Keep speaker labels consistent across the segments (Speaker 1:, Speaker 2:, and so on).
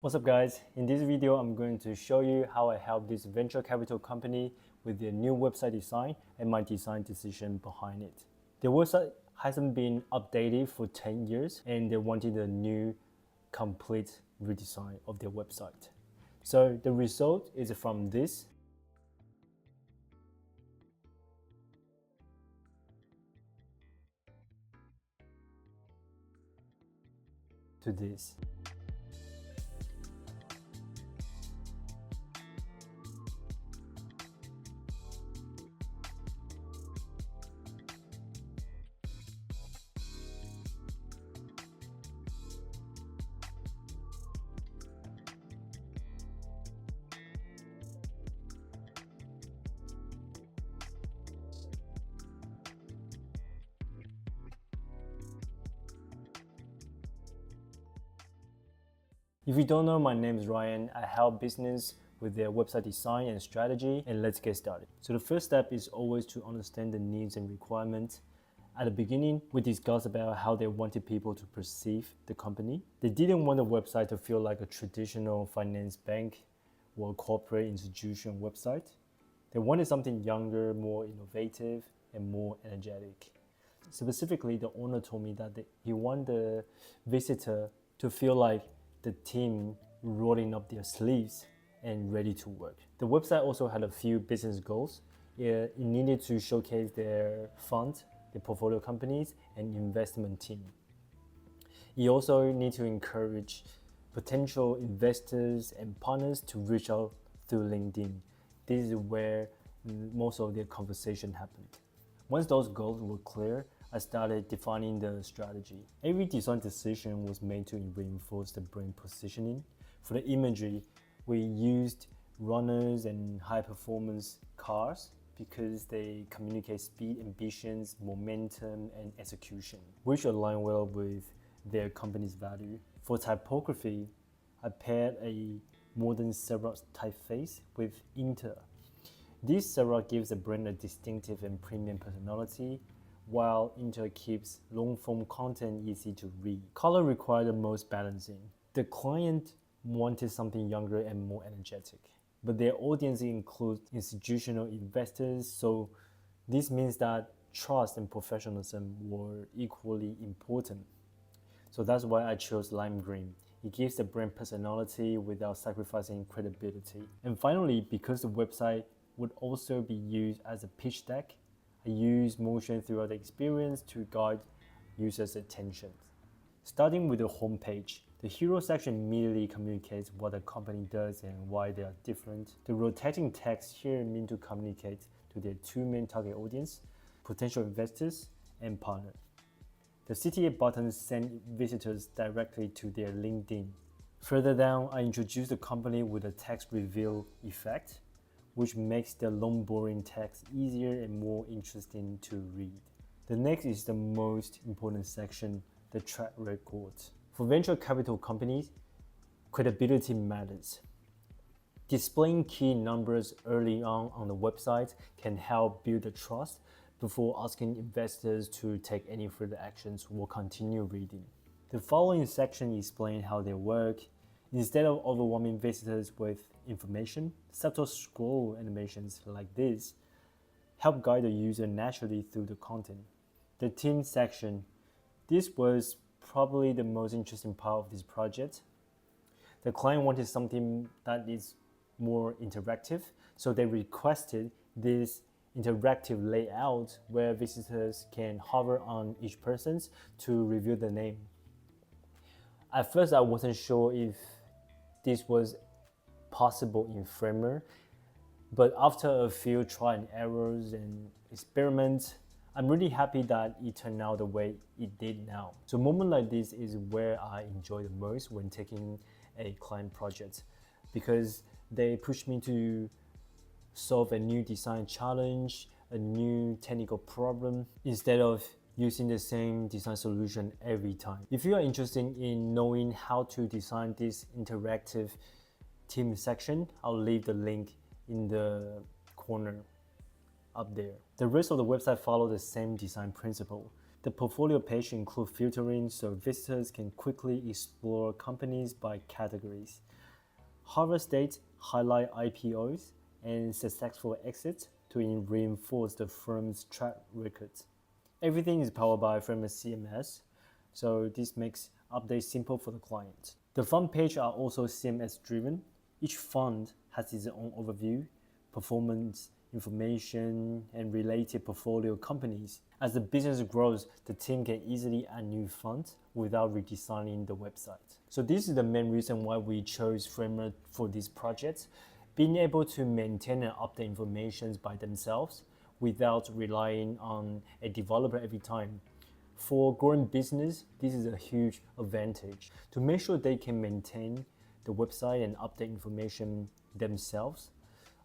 Speaker 1: What's up guys? In this video, I'm going to show you how I help this venture capital company with their new website design and my design decision behind it. Their website hasn't been updated for 10 years and they wanted a new complete redesign of their website. So the result is from this to this. If you don't know, my name is Ryan. I help business with their website design and strategy, and let's get started. So the first step is always to understand the needs and requirements. At the beginning, we discussed about how they wanted people to perceive the company. They didn't want the website to feel like a traditional finance bank or corporate institution website. They wanted something younger, more innovative, and more energetic. Specifically, the owner told me that he wanted the visitor to feel like the team rolling up their sleeves and ready to work. The website also had a few business goals. It needed to showcase their fund, their portfolio companies, and investment team. It also needed to encourage potential investors and partners to reach out through LinkedIn. This is where most of their conversation happened. Once those goals were clear, I started defining the strategy. Every design decision was made to reinforce the brand positioning. For the imagery, we used runners and high-performance cars because they communicate speed, ambitions, momentum, and execution, which align well with their company's value. For typography, I paired a modern serif typeface with Inter. This serif gives the brand a distinctive and premium personality, while Inter keeps long-form content easy to read. Color required the most balancing. The client wanted something younger and more energetic, but their audience includes institutional investors, so this means that trust and professionalism were equally important. So that's why I chose lime green. It gives the brand personality without sacrificing credibility. And finally, because the website would also be used as a pitch deck, I use motion throughout the experience to guide users' attention. Starting with the homepage, the hero section immediately communicates what the company does and why they are different. The rotating text here mean to communicate to their two main target audience, potential investors and partners. The CTA buttons send visitors directly to their LinkedIn. Further down, I introduce the company with a text reveal effect, which makes the long boring text easier and more interesting to read. The next is the most important section, the track record. For venture capital companies, credibility matters. Displaying key numbers early on the website can help build the trust before asking investors to take any further actions or continue reading. The following section explains how they work. Instead of overwhelming visitors with information, subtle scroll animations like this help guide the user naturally through the content. The team section. This was probably the most interesting part of this project. The client wanted something that is more interactive, so they requested this interactive layout where visitors can hover on each person to reveal the name. At first, I wasn't sure if this was possible in Framer, but after a few try and errors and experiments, I'm really happy that it turned out the way it did now. So a moment like this is where I enjoy the most when taking a client project, because they push me to solve a new design challenge, a new technical problem, instead of using the same design solution every time. If you are interested in knowing how to design this interactive team section, I'll leave the link in the corner up there. The rest of the website follows the same design principle. The portfolio page includes filtering so visitors can quickly explore companies by categories. Harvest dates highlight IPOs and successful exits to reinforce the firm's track record. Everything is powered by Framer CMS, so this makes updates simple for the client. The fund page are also CMS driven. Each fund has its own overview, performance information, and related portfolio companies. As the business grows, the team can easily add new funds without redesigning the website. So this is the main reason why we chose Framer for this project. Being able to maintain and update information by themselves without relying on a developer every time. For growing business, this is a huge advantage. To make sure they can maintain the website and update information themselves,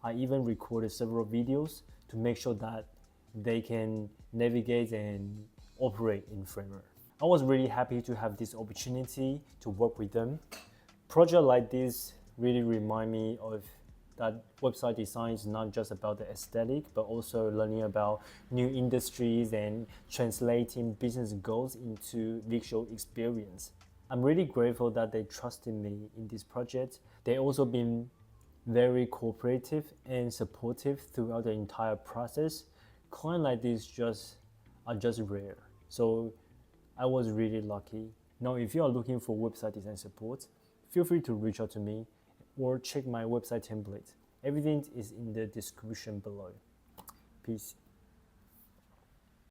Speaker 1: I even recorded several videos to make sure that they can navigate and operate in Framer. I was really happy to have this opportunity to work with them. Projects like this really remind me of that website design is not just about the aesthetic, but also learning about new industries and translating business goals into visual experience. I'm really grateful that they trusted me in this project. They also been very cooperative and supportive throughout the entire process. Clients like this are just rare. So I was really lucky. Now, if you are looking for website design support, feel free to reach out to me or check my website template. Everything is in the description below. Peace.